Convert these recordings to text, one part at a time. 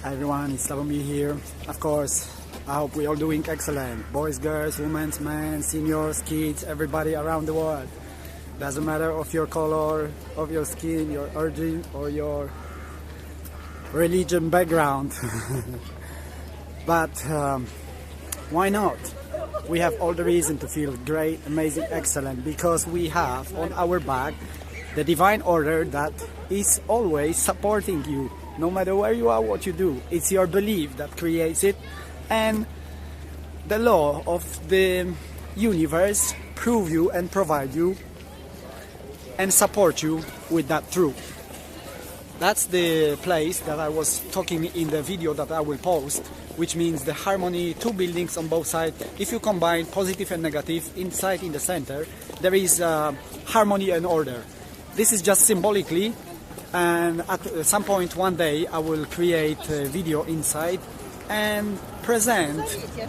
Hi everyone, it's Slavomir here. Of course, I hope we are doing excellent. Boys, girls, women, men, seniors, kids, everybody around the world. Doesn't matter of your color, of your skin, your origin, or your religion background. But why not? We have all the reason to feel great, amazing, excellent, because we have on our back the divine order that is always supporting you. No matter where you are, what you do, it's your belief that creates it, and the law of the universe prove you and provide you and support you with that truth. That's the place that I was talking in the video that I will post, which means the harmony, two buildings on both sides. If you combine positive and negative inside in the center, there is harmony and order. This is just symbolically, and at some point one day I will create a video inside and present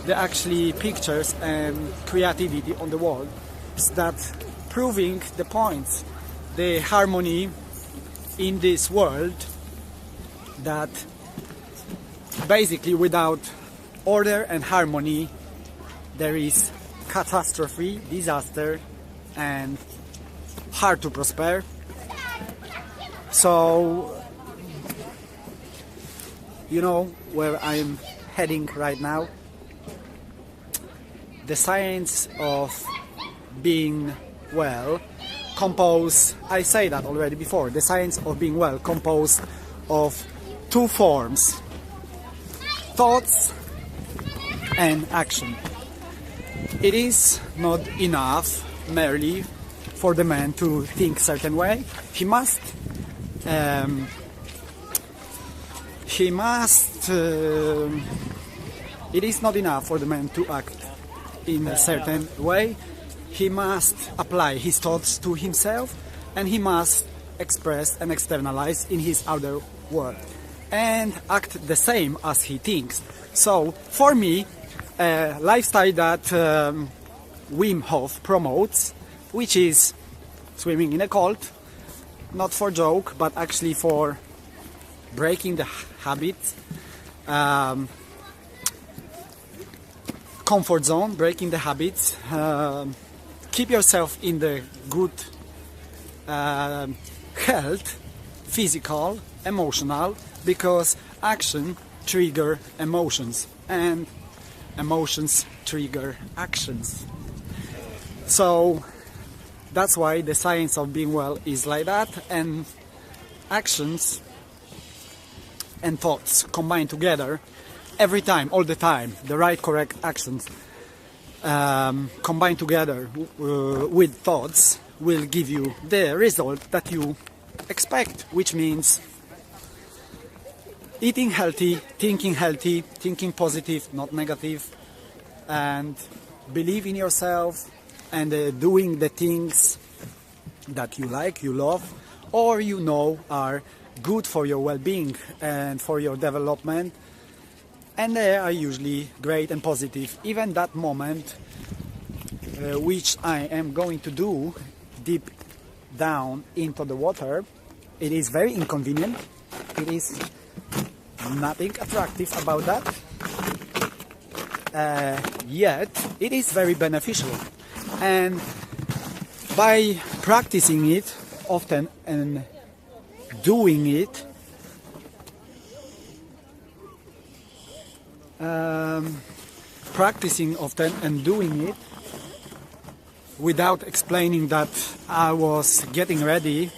the actually pictures and creativity on the wall that proving the points, the harmony in this world, that basically without order and harmony there is catastrophe, disaster, and hard to prosper. So you know where I'm heading right now. The science of being well composed, I say that already before, the science of being well composed of two forms: thoughts and action. It is not enough merely for the man to think certain way. It is not enough for the man to act in a certain way. He must apply his thoughts to himself, and he must express and externalize in his outer world and act the same as he thinks. So for me, a lifestyle that Wim Hof promotes, which is swimming in a cold, not for joke, but actually for breaking the habit, comfort zone, breaking the habits, keep yourself in the good health, physical, emotional, because action trigger emotions and emotions trigger actions. So that's why the science of being well is like that, and actions and thoughts combined together every time, all the time, the right correct actions combined together with thoughts will give you the result that you expect, which means eating healthy, thinking positive, not negative, and believe in yourself, and doing the things that you like, you love, or you know are good for your well-being and for your development, and they are usually great and positive. Even that moment, which I am going to do deep down into the water, it is very inconvenient. It is nothing attractive about that, yet it is very beneficial. And by practicing it often and doing it, without explaining that I was getting ready,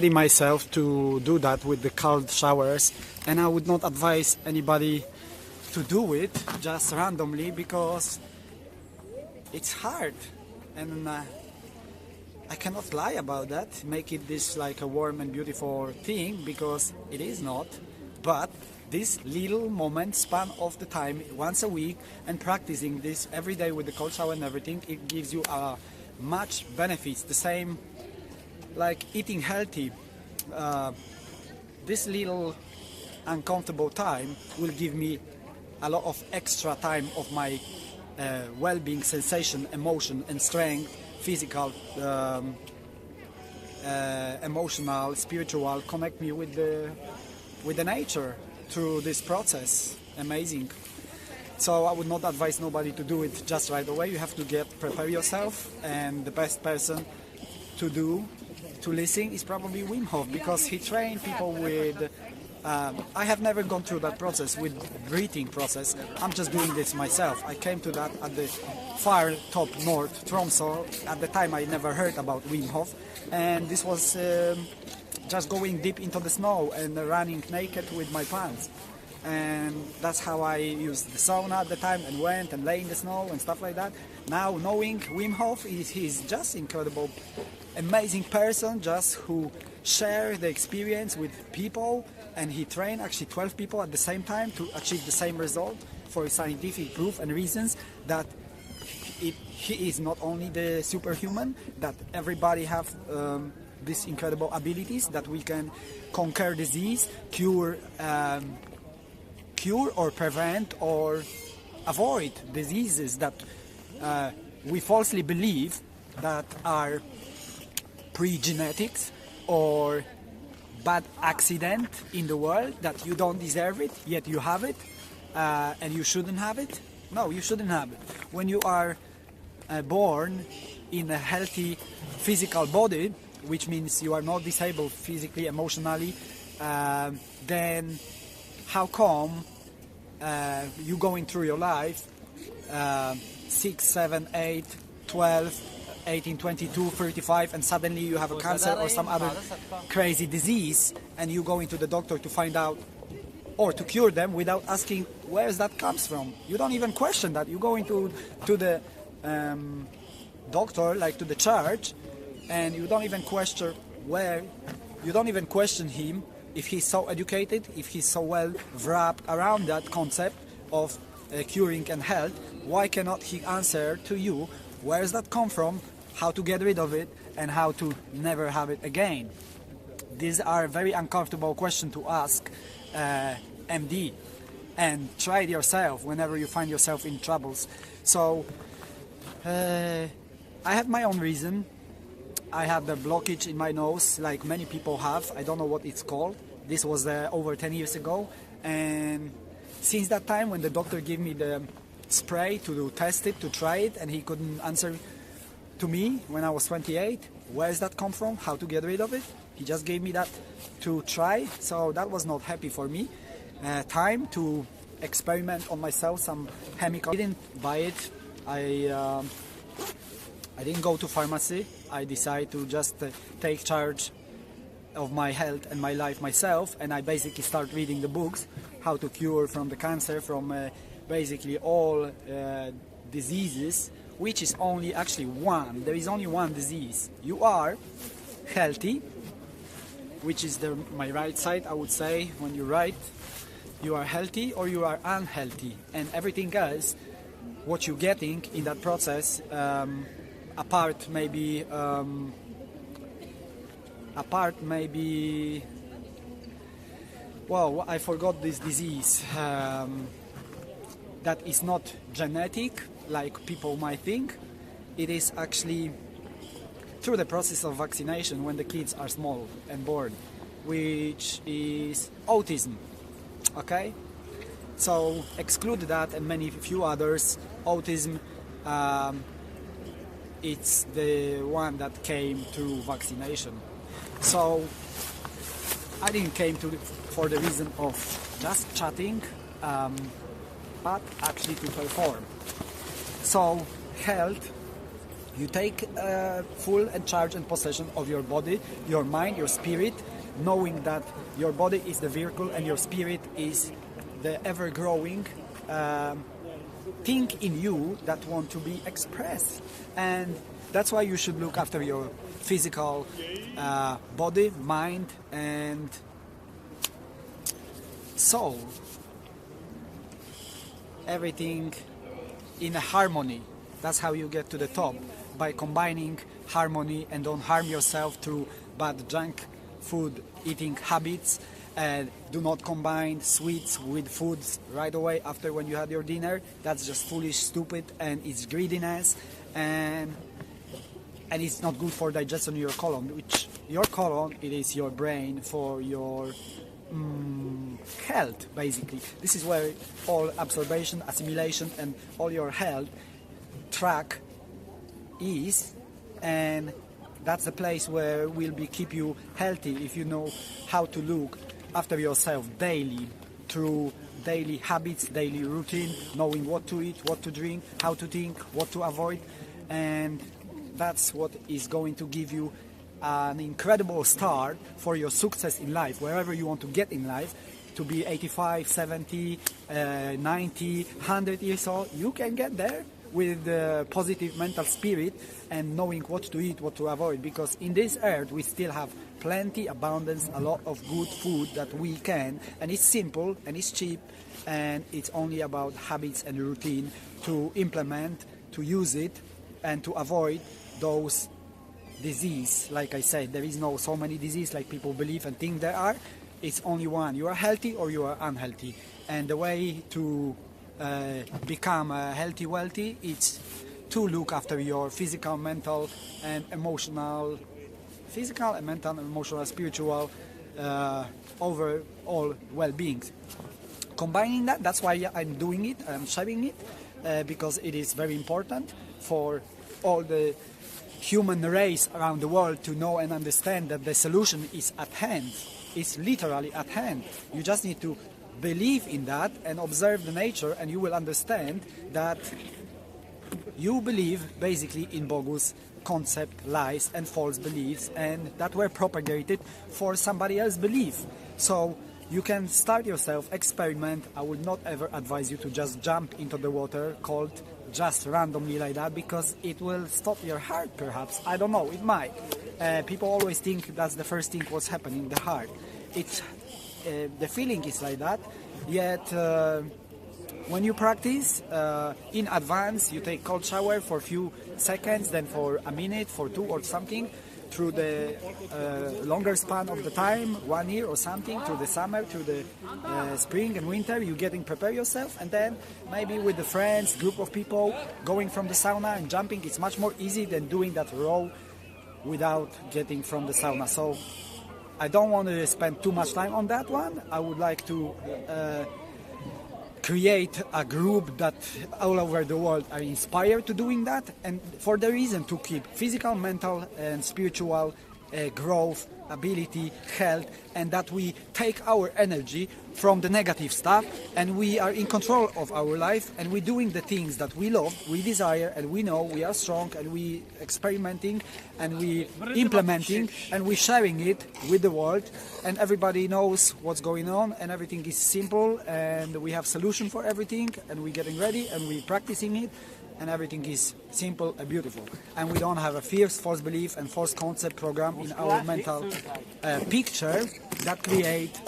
myself to do that with the cold showers, and I would not advise anybody to do it just randomly, because it's hard, and I cannot lie about that, make it this like a warm and beautiful thing, because it is not. But this little moment span of the time, once a week, and practicing this every day with the cold shower and everything, it gives you much benefits. The same like eating healthy. This little uncomfortable time will give me a lot of extra time of my well-being, sensation, emotion, and strength, physical emotional, spiritual, connect me with the nature through this process. Amazing. So I would not advise nobody to do it just right away. You have to prepare yourself, and the best person to listen is probably Wim Hof, because he trained people with. I have never gone through that process with breathing process. I'm just doing this myself. I came to that at the far top north, Tromsø. At the time I never heard about Wim Hof, and this was just going deep into the snow and running naked with my pants. And that's how I used the sauna at the time, and went and lay in the snow and stuff like that. Now knowing Wim Hof, he's just incredible, amazing person, just who share the experience with people, and he trained actually 12 people at the same time to achieve the same result for scientific proof and reasons that he is not only the superhuman, that everybody have these incredible abilities, that we can conquer disease, cure or prevent or avoid diseases that we falsely believe that are pre-genetics or bad accident in the world, that you don't deserve it, yet you have it, and you shouldn't have it. No, you shouldn't have it. When you are born in a healthy physical body, which means you are not disabled physically, emotionally, then how come you going through your life 6, 7, 8, 12, 18, 22, 35, and suddenly you have a cancer or some other crazy disease, and you go into the doctor to find out or to cure them without asking where that comes from? You don't even question that. You go into the doctor, like to the church, and you don't even question you don't even question him if he's so educated, if he's so well wrapped around that concept of curing and health. Why cannot he answer to you where does that come from, how to get rid of it, and how to never have it again? These are very uncomfortable questions to ask MD, and try it yourself whenever you find yourself in troubles. So I have my own reason. I have the blockage in my nose, like many people have. I don't know what it's called. This was over 10 years ago, and since that time when the doctor gave me the spray to test it, to try it, and he couldn't answer to me when I was 28, where does that come from, how to get rid of it? He just gave me that to try, so that was not happy for me. Time to experiment on myself, some chemical. I didn't buy it. I didn't go to pharmacy. I decided to just take charge of my health and my life myself, and I basically start reading the books, how to cure from the cancer, from basically all diseases, which is only actually one. There is only one disease. You are healthy, which is my right side, I would say. When you write, you are healthy or you are unhealthy, and everything else, what you're getting in that process, apart maybe, well, I forgot this disease, that is not genetic like people might think. It is actually through the process of vaccination when the kids are small and born, which is autism. Okay, so exclude that and few others. Autism, it's the one that came through vaccination. So I didn't came for the reason of just chatting, but actually to perform. So health, you take full and charge and possession of your body, your mind, your spirit, knowing that your body is the vehicle and your spirit is the ever-growing thing in you that want to be expressed. And that's why you should look after your physical body, mind, and soul. Everything in a harmony. That's how you get to the top, by combining harmony and don't harm yourself through bad junk food eating habits. Do not combine sweets with foods right away after when you had your dinner. That's just foolish, stupid, and it's greediness, and it's not good for digestion in your colon, which your colon, it is your brain for your health, basically. This is where all absorption, assimilation, and all your health track is, and that's the place where will be keep you healthy if you know how to look after yourself daily through daily habits, daily routine, knowing what to eat, what to drink, how to think, what to avoid, and that's what is going to give you an incredible start for your success in life, wherever you want to get in life, to be 85, 70, 90, 100 years old. You can get there with a positive mental spirit and knowing what to eat, what to avoid, because in this earth we still have plenty, abundance, a lot of good food that we can, and it's simple and it's cheap, and it's only about habits and routine to implement, to use it, and to avoid those disease. Like I said, there is no so many diseases like people believe and think there are. It's only one. You are healthy or you are unhealthy, and the way to become healthy, wealthy, it's to look after your physical, mental, and emotional, spiritual, overall well-being. Combining that, that's why I'm doing it, I'm sharing it, because it is very important for all the human race around the world to know and understand that the solution is at hand. It's literally at hand. You just need to believe in that and observe the nature, and you will understand that you believe basically in bogus concept, lies and false beliefs, and that were propagated for somebody else's belief. So you can start yourself, experiment. I would not ever advise you to just jump into the water cold just randomly like that, because it will stop your heart perhaps. I don't know, it might. People always think that's the first thing what's happening, the heart. It's the feeling is like that, yet when you practice in advance, you take cold shower for a few seconds, then for a minute, for 2 or something, through the longer span of the time, 1 year or something, through the summer, through the spring and winter, you getting prepare yourself, and then maybe with the friends, group of people, going from the sauna and jumping. It's much more easy than doing that raw without getting from the sauna. So I don't want to spend too much time on that one. I would like to create a group that all over the world are inspired to doing that, and for the reason to keep physical, mental and spiritual growth, ability, health, and that we take our energy from the negative stuff and we are in control of our life, and we're doing the things that we love, we desire, and we know we are strong, and we experimenting and we implementing and we sharing it with the world, and everybody knows what's going on, and everything is simple, and we have solution for everything, and we're getting ready and we're practicing it, and everything is simple and beautiful, and we don't have a fierce false belief and false concept program in our mental picture that create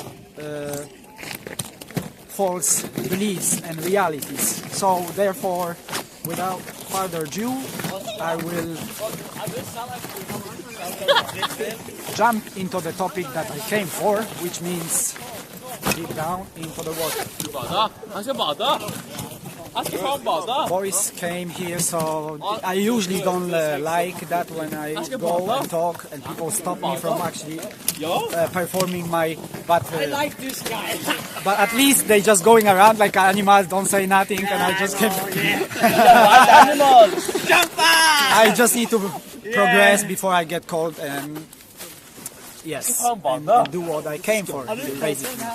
false beliefs and realities. So therefore, without further ado, I will jump into the topic that I came for, which means deep down into the water. Boys came here, so I usually don't like that when I go and talk and people stop me from actually performing my. But I like this guy. But at least they just going around like animals, don't say nothing, and I just keep. Animals, jump out! I just need to progress before I get cold and. Yes, and do what I came for, basically.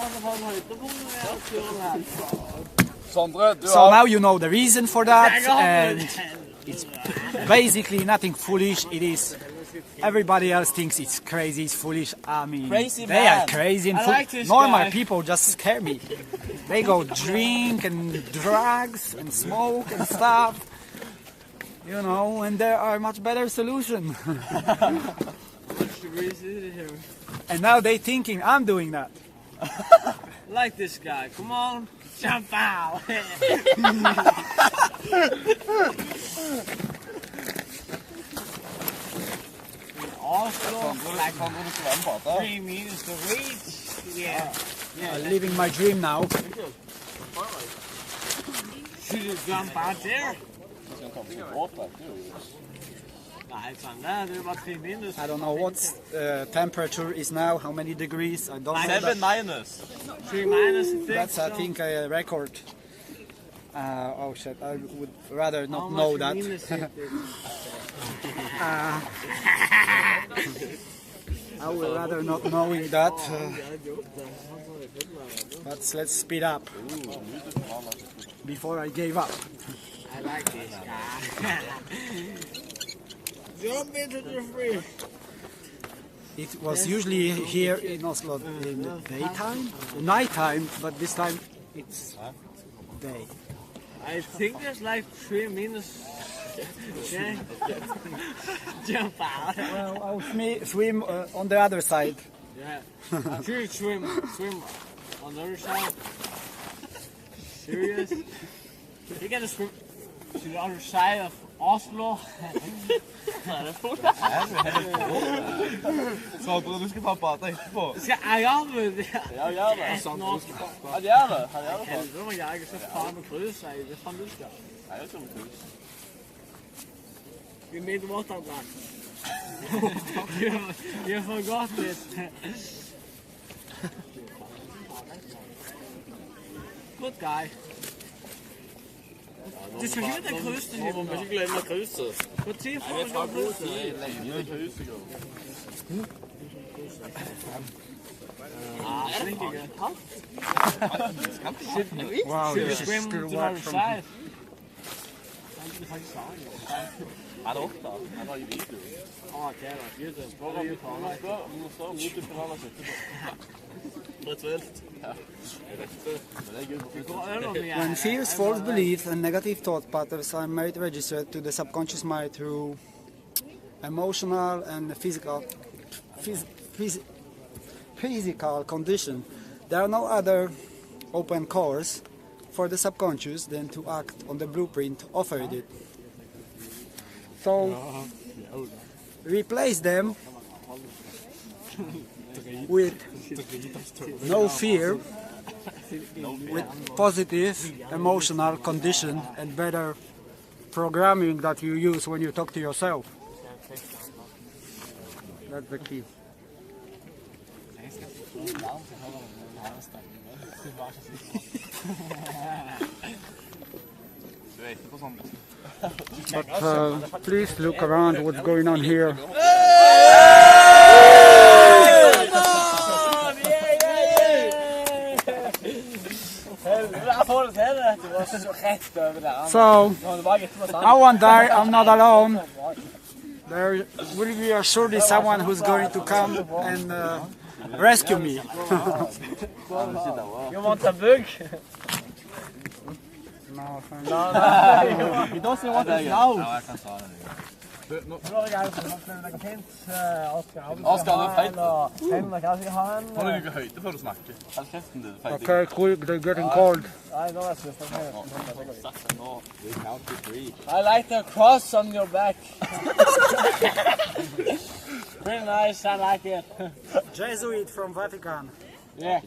So now you know the reason for that, and it's basically nothing foolish. It is, everybody else thinks it's crazy, it's foolish. I mean, they are crazy and foolish. Normal people just scare me. They go drink and drugs and smoke and stuff, you know, and there are much better solutions. And now they thinking I'm doing that. Like this guy, come on, jump out! Oslo, like 3 meters to reach. Yeah. Living my dream now. Should you jump out there? Nei, sånn der, det bare 3 minus. I don't know what temperature is now, how many degrees, I don't know. 7 minus. 3 minus, I think. That's, I think, a record. Oh shit, I would rather not know that. I would rather not knowing that. But let's speed up before I gave up. I like this guy. Jump into the fridge. It was usually here in Oslo in the daytime, nighttime, but this time it's day. I think there's like 3 minus. Okay. Jump out. Well, I'll swim on the other side. Yeah. Sure, swim on the other side. Serious? You gotta swim to the other side of Oslo. Så du skal ta bad etterpå? Skal jeg gjøre det? Ja, gjør det. Han gjør det. Helvete må jeg så faen med krus, det er faen du skal. Jeg vet ikke om krus. You need water, man. You forgot it. Good guy. Du skal ikke vite kruset, Du må ikke glemme kruset. Hvor tid får du kruset? Er det ikke gøy? Wow, Should we this swim is to good the work other from side? Han er opptatt. Han har jo video. Okay, that's good. Hvor vi tar Nå står YouTube-kanalen sitter på. Rituelt. Ja. Men det er gøy. When fears, false beliefs, and negative thought patterns are made registered to the subconscious mind through emotional and physical condition, there are no other open course for the subconscious than to act on the blueprint offered it. So, replace them with no fear, with positive emotional condition and better programming that you use when you talk to yourself. That's the key. But please look around what's going on here. So, I won't die, I'm not alone. There will be surely someone who's going to come and rescue me. You want a book? No, thanks. He doesn't want us now. Ja, jeg kan ta det. Oskar, du er feit. Har du ikke høyde før du snakker? Hold kjeften din, feit. Okay, quick, they're getting cold. I like the cross on your back. Pretty nice, I like it. Jesuit from Vatican. Yeah.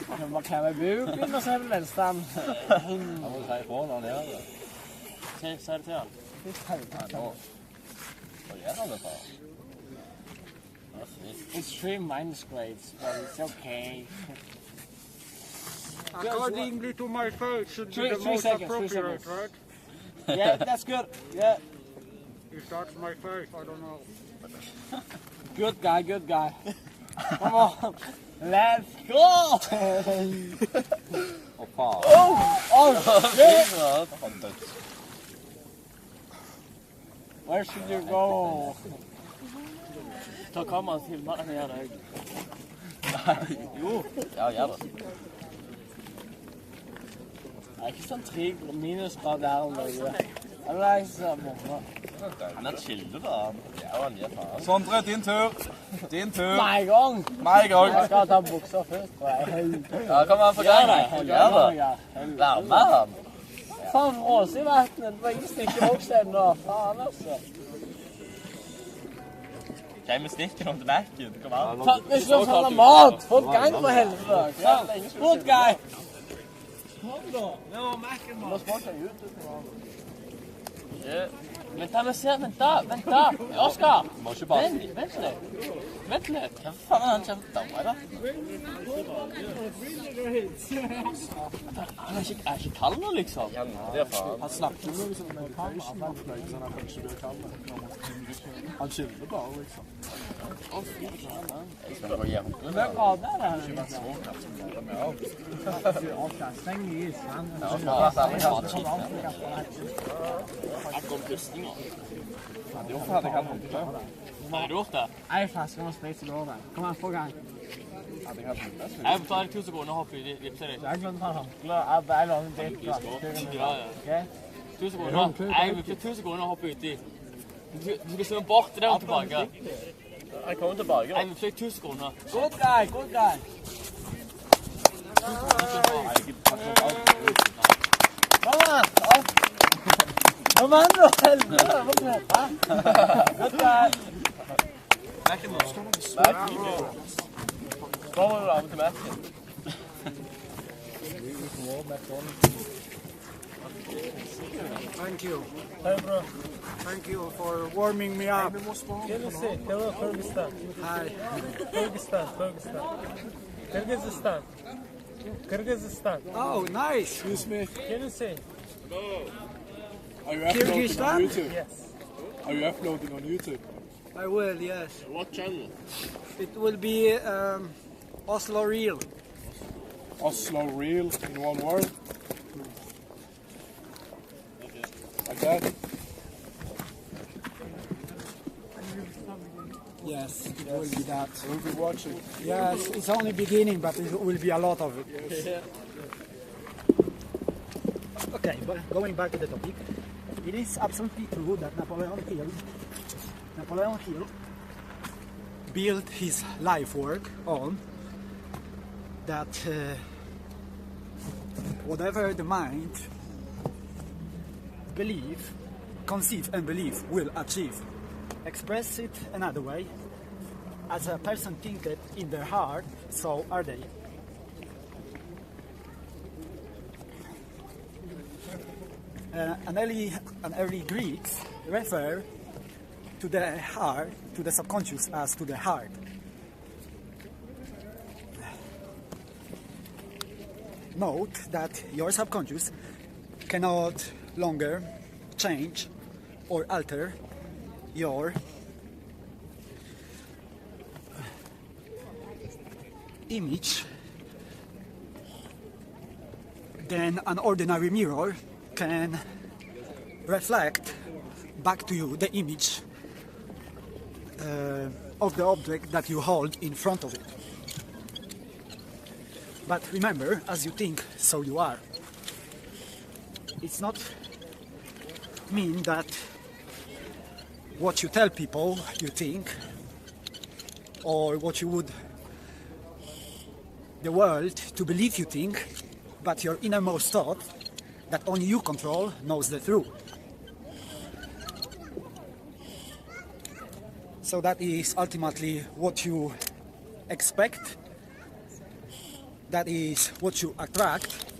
Hva kan jeg bruke inn og se på velstand? Jeg må si ifra når han gjør det. Si det til han. Hva gjør han det for? Extreme minus grades, but it's okay. Accordingly to my faith, should be Three the most seconds, 3 appropriate, seconds. right? Yeah, that's good. Yeah. If that's my faith, I don't know. Good guy, good guy. Come on. Let's go! Å, faen. Oh, shit! Han død. Where should you go? Ta kameraet til mannen her, deg. Jo. Ja, gjør det. Det er ikke sånn 3 minusgrad der om det. Det er sånn morgen. Han er chille da. Ja, han gjør faen. Sondre, din tur. Din tur. Meg gang! Meg gang. Jeg skal ta bukser først, tror jeg. Ja, kom an, få gjøre det. Gjør det. Vær med ham. Faen, råse i vattnet. Det var ingen snikkebukser ennå. Faen, altså. Kjem med snikken om til Mac-en. Kom an. Vi skal få mat! Få gang for helvete! Good guy! Kom da! Nå, Mac-en, mann. Nå smaker jeg ut. Ja. Vänta, men se, vänta! Oskar! Må ikke bare... Vent litt! Hva faen er han kjent av meg, da? Han er ikke kald nå, liksom. Ja, det er faen. Han snakker jo liksom med Patient, han fløy, så han kan ikke bli kald. Han chiller bare, liksom. Skal det gå hjem? Hva grader er det her? Det er så kaldt som det med av. Avkastning i island. Ja, det er særlig kaldt. Jeg kom pusting, Hvorfor hadde jeg hatt vondt i klær? Har du gjort det? Jeg flasker med sprit i låret. Kom an, få gang. Hadde jeg hatt vondt? Jeg betaler 2 sekunder og hopper i vipser deg. Jeg glemte å ta håndkle. Jeg låner ditt glass. Ja, ja. Ok? 2 sekunder. Jeg vipser 2 sekunder og hopper uti. Du skal svømme bort til det og tilbake. Jeg kommer tilbake. Jeg vipser 2 sekunder. Good guy, good guy. Kom an, opp. Kom an, nå, helvete. Hva skjer? Good guy. Da må du være med til Macken. Thank you. Hey, bro. Thank you for warming me up. Can you say, hello, Kyrgyzstan? Hi. Kyrgyzstan. Kyrgyzstan. Oh, nice. Can you say? Are you uploading Kyrgyzstan? on YouTube? Yes. Are you uploading on YouTube? I will, yes. What channel? It will be Oslo Real. Oslo Real in one word? Like that? Yes, it will be that. We'll be watching. Yes, it's only beginning, but it will be a lot of it. Okay, but going back to the topic, it is absolutely true that Napoleon Hill built his life work on that whatever the mind conceive and believe will achieve. Express it another way, as a person thinketh in their heart, so are they. An early Greeks refer to the heart, to the subconscious as to the heart. Note that your subconscious cannot longer change or alter your image than an ordinary mirror can reflect back to you the image of the object that you hold in front of it. But remember, as you think, so you are. It's not mean that what you tell people you think, or what you would the world to believe you think, but your innermost thought that only you control knows the truth. So that is ultimately what you expect, that is what you attract,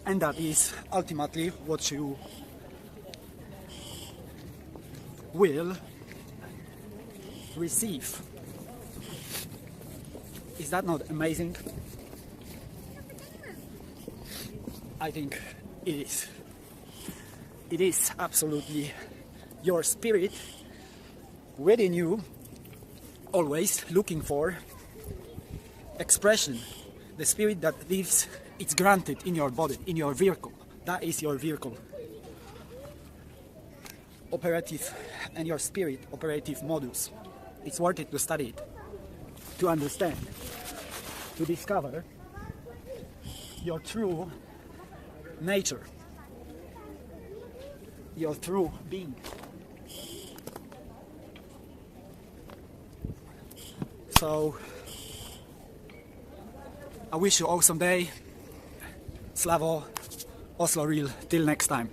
and that is ultimately what you will receive. Is that not amazing? I think it is. It is absolutely your spirit within you, always looking for expression. The spirit that lives, it's granted in your body, in your vehicle. That is your vehicle. Operative, and your spirit operative modus. It's worth it to study it, to understand, to discover your true nature, your true being. So I wish you awesome day. Slavo, Oslo Real. Till next time.